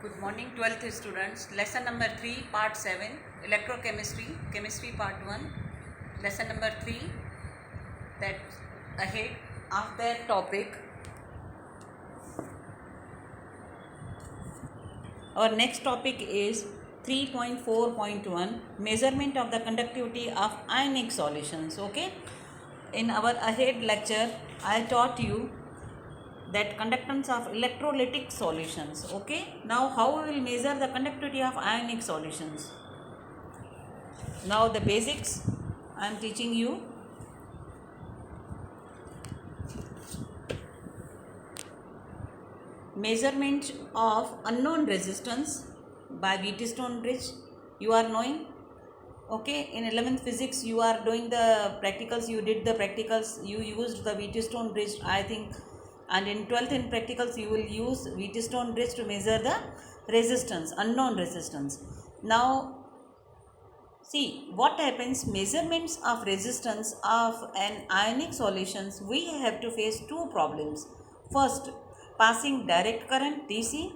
Good morning, 12th students. Lesson number 3, part 7, electrochemistry, chemistry part 1. Lesson number 3, that ahead of that topic. Our next topic is 3.4.1, measurement of the conductivity of ionic solutions. Okay. In our ahead lecture, I taught you that conductance of electrolytic solutions. Okay, now how we will measure the conductivity of ionic solutions? Now the basics I am teaching you. Measurement of unknown resistance by Wheatstone-Bridge, you are knowing. Okay, in 11th physics you are doing the practicals, you did the practicals, you used the Wheatstone-Bridge, I think. And in 12th in practicals you will use Wheatstone-Bridge to measure the resistance, unknown resistance. Now see what happens. Measurements of resistance of an ionic solutions, we have to face two problems. First, passing direct current DC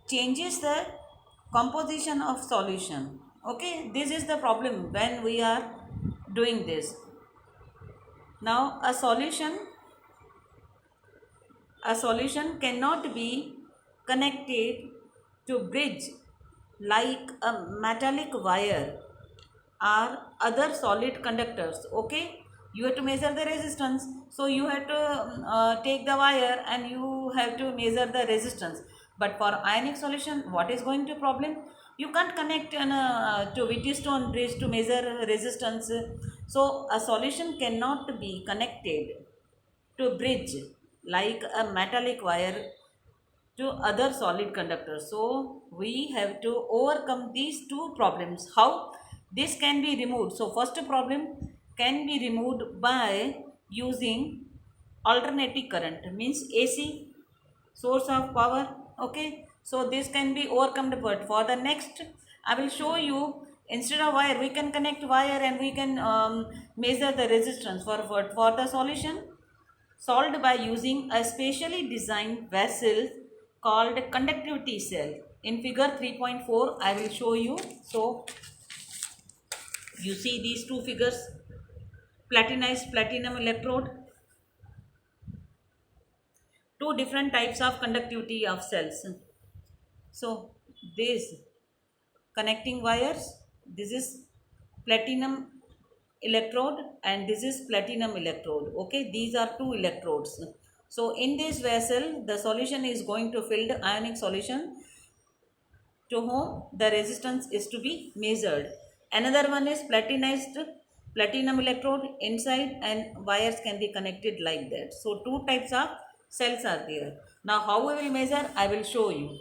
changes the composition of solution. Okay, this is the problem when we are doing this. Now a solution cannot be connected to bridge like a metallic wire or other solid conductors. Okay, you have to measure the resistance, so you have to take the wire and you have to measure the resistance. But for ionic solution, what is going to problem? You can't connect to Wheatstone-Bridge to measure resistance. So a solution cannot be connected to bridge like a metallic wire to other solid conductors. So we have to overcome these two problems. How this can be removed? So first problem can be removed by using alternating current, means AC source of power. Okay, so this can be overcome. But for the next I will show you, instead of wire we can connect wire and we can measure the resistance for the solution solved by using a specially designed vessel called conductivity cell. In figure 3.4 I will show you. So you see these two figures, platinized platinum electrode, two different types of conductivity of cells. So this connecting wires, this is platinum electrode and this is platinum electrode. Okay, these are two electrodes. So in this vessel the solution is going to fill the ionic solution to whom the resistance is to be measured. Another one is platinized platinum electrode inside and wires can be connected like that. So two types of cells are there. Now how we will measure? I will show you.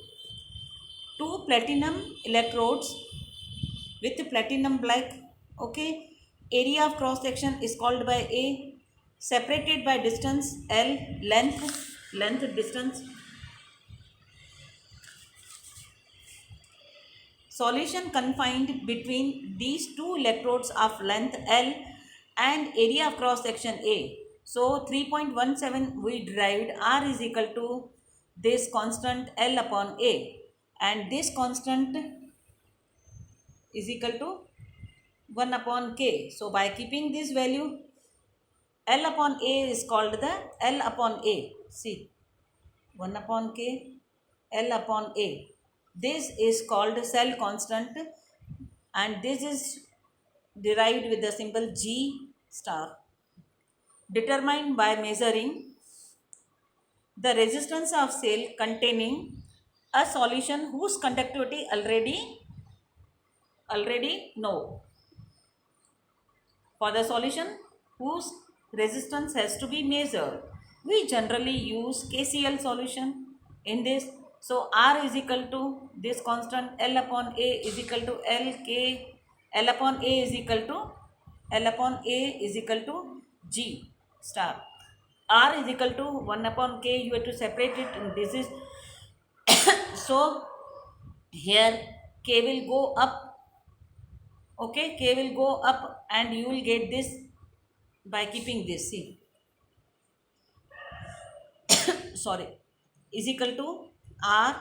Two platinum electrodes with platinum black. Okay, area of cross section is called by A, separated by distance L, length distance. Solution confined between these two electrodes of length L and area of cross section A. So 3.17 we derived R is equal to this constant L upon A, and this constant is equal to 1 upon K. So by keeping this value, L upon A is called the L upon A. See, 1 upon K, L upon A. This is called cell constant and this is derived with the symbol G star. Determined by measuring the resistance of cell containing a solution whose conductivity already know. For the solution whose resistance has to be measured, we generally use KCl solution in this. So R is equal to this constant L upon A is equal to L K, L upon A is equal to G star. R is equal to 1 upon K, you have to separate it, and this is so here K will go up. Okay, K will go up and you will get this by keeping this. See, sorry, is equal to R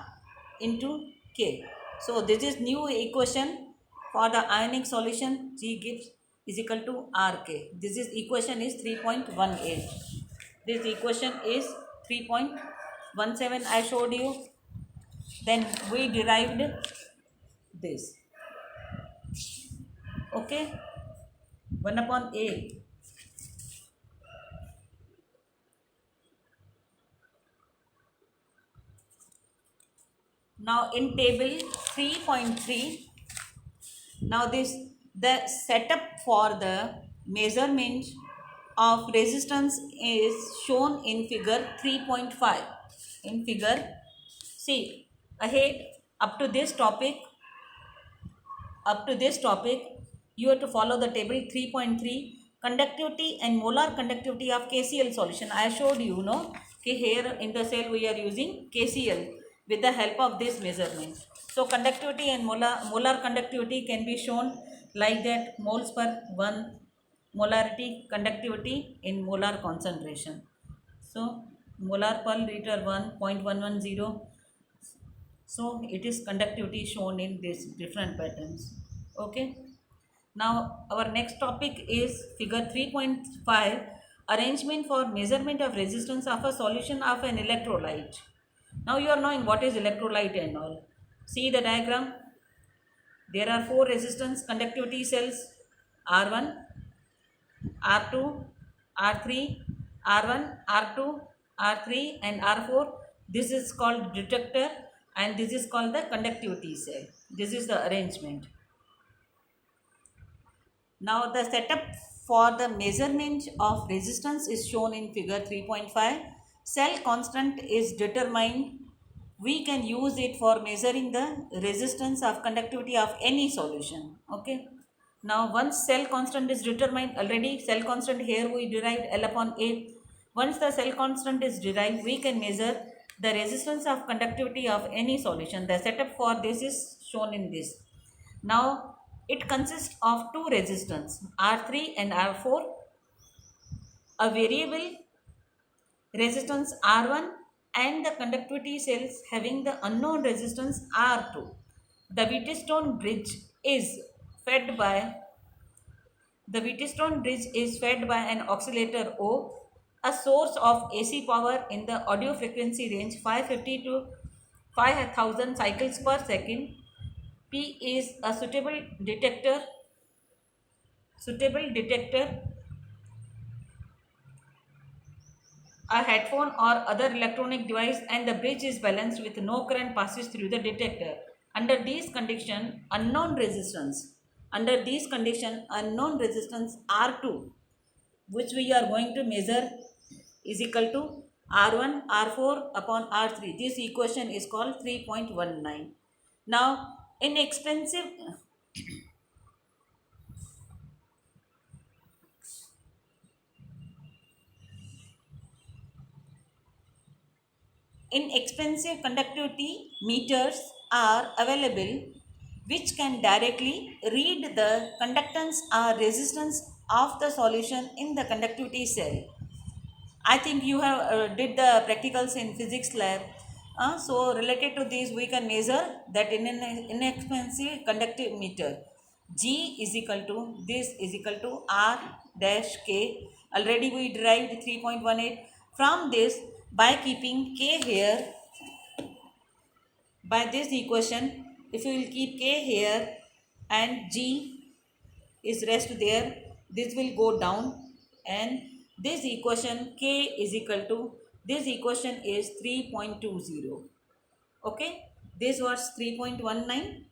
into K. So this is new equation for the ionic solution. G gives is equal to RK. This is equation is 3.18. This equation is 3.17 I showed you. Then we derived this. Okay, 1 upon A. Now in table 3.3, now this the setup for the measurement of resistance is shown in figure 3.5. In figure, see ahead up to this topic, you have to follow the table 3.3, conductivity and molar conductivity of KCl solution. I showed you, no, okay, here in the cell we are using KCl with the help of this measurement. So conductivity and molar conductivity can be shown like that, moles per 1 molarity conductivity in molar concentration. So molar per liter 1.110. So it is conductivity shown in these different patterns. Okay. Now our next topic is figure 3.5, arrangement for measurement of resistance of a solution of an electrolyte. Now you are knowing what is electrolyte and all. See the diagram. There are 4 resistance conductivity cells, R1, R2, R3, R1, R2, R3 and R4. This is called detector and this is called the conductivity cell. This is the arrangement. Now the setup for the measurement of resistance is shown in figure 3.5. Cell constant is determined. We can use it for measuring the resistance of conductivity of any solution. Okay. Now once cell constant is determined, already cell constant here we derived L upon A. Once the cell constant is derived, we can measure the resistance of conductivity of any solution. The setup for this is shown in this. Now it consists of 2 resistance, R3 and R4, a variable resistance R1 and the conductivity cells having the unknown resistance R2. The Wheatstone bridge is fed by an oscillator O, a source of AC power in the audio frequency range 550 to 5000 cycles per second. P is a suitable detector, a headphone or other electronic device, and the bridge is balanced with no current passes through the detector. Under these conditions, unknown resistance R2, which we are going to measure, is equal to R1 R4 upon R3. This equation is called 3.19. Now inexpensive conductivity meters are available which can directly read the conductance or resistance of the solution in the conductivity cell. I think you have did the practicals in physics lab. So related to this, we can measure that in an inexpensive conductive meter. G is equal to, this is equal to R dash K. Already we derived 3.18 from this by keeping K here. By this equation, if you will keep K here and G is rest there, this will go down, and this equation K is equal to, this equation is 3.20. Okay, this was 3.19,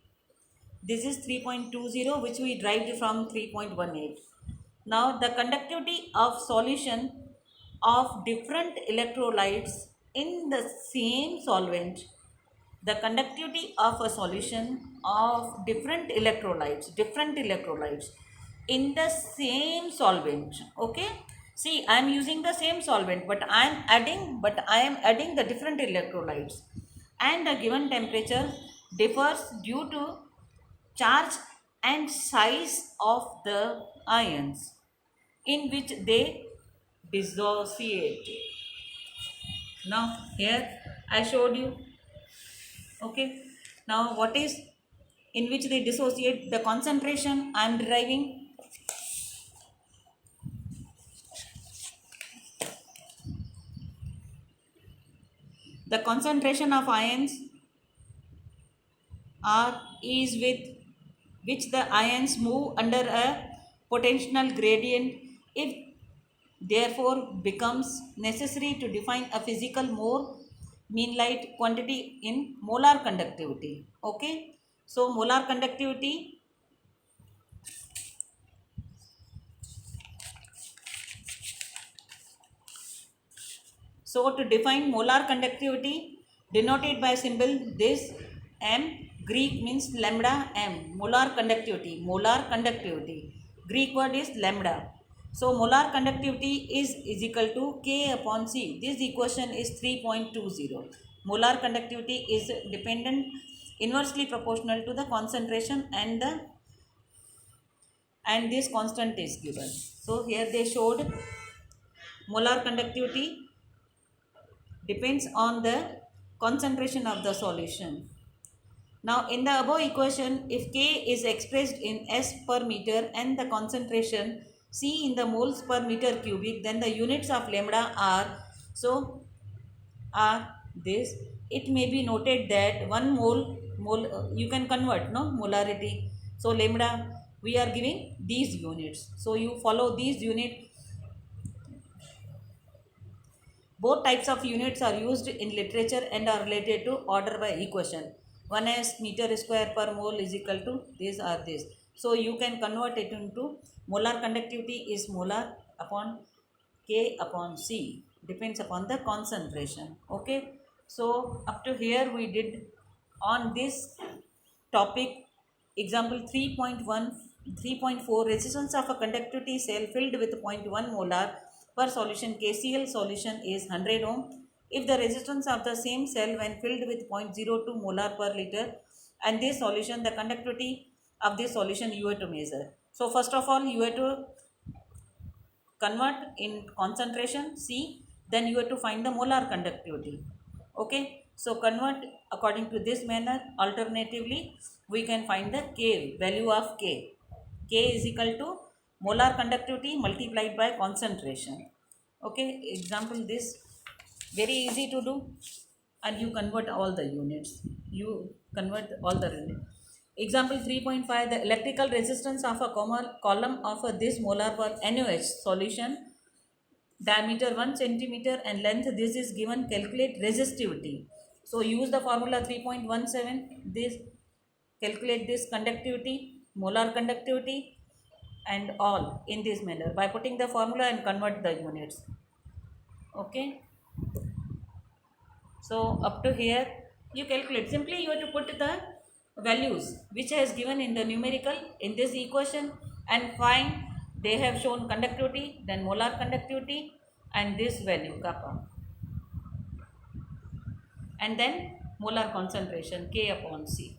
this is 3.20, which we derived from 3.18. Now the conductivity of solution of different electrolytes in the same solvent, the conductivity of a solution of different electrolytes in the same solvent. Okay, see, I am using the same solvent, but I am adding the different electrolytes, and the given temperature differs due to charge and size of the ions in which they dissociate. Now here I showed you Okay, now what is in which they dissociate the concentration I am deriving. The concentration of ions are is with which the ions move under a potential gradient. If therefore becomes necessary to define a physical more mean light quantity in molar conductivity. Okay, so molar conductivity. So to define molar conductivity denoted by symbol this m, Greek means lambda m, molar conductivity, molar conductivity, Greek word is lambda. So molar conductivity is equal to K upon C. This equation is 3.20. Molar conductivity is dependent inversely proportional to the concentration and this constant is given. So here they showed molar conductivity depends on the concentration of the solution. Now in the above equation, if K is expressed in S per meter and the concentration C in the moles per meter cubic, then the units of lambda are this. It may be noted that 1 mole you can convert molarity. So lambda we are giving these units. So you follow these units. Both types of units are used in literature and are related to order by equation. One is meter square per mole is equal to this or this. So you can convert it into molar conductivity is molar upon K upon C, depends upon the concentration. Okay. So up to here we did on this topic example 3.4 resistance of a conductivity cell filled with 0.1 molar per solution KCl solution is 100 ohm. If the resistance of the same cell when filled with 0.02 molar per liter and this solution, the conductivity of this solution you have to measure. So first of all you have to convert in concentration C, then you have to find the molar conductivity. Okay, so convert according to this manner. Alternatively we can find the K value of K. K is equal to molar conductivity multiplied by concentration. Okay, example this very easy to do and you convert all the units. You convert all the units. Example 3.5, the electrical resistance of a column of this molar per NaOH solution, diameter 1 centimeter and length this is given, calculate resistivity. So use the formula 3.17, this calculate this conductivity, molar conductivity and all in this manner by putting the formula and convert the units. Okay. So up to here you calculate, simply you have to put the values which has given in the numerical in this equation and find they have shown conductivity, then molar conductivity and this value kappa and then molar concentration K upon C.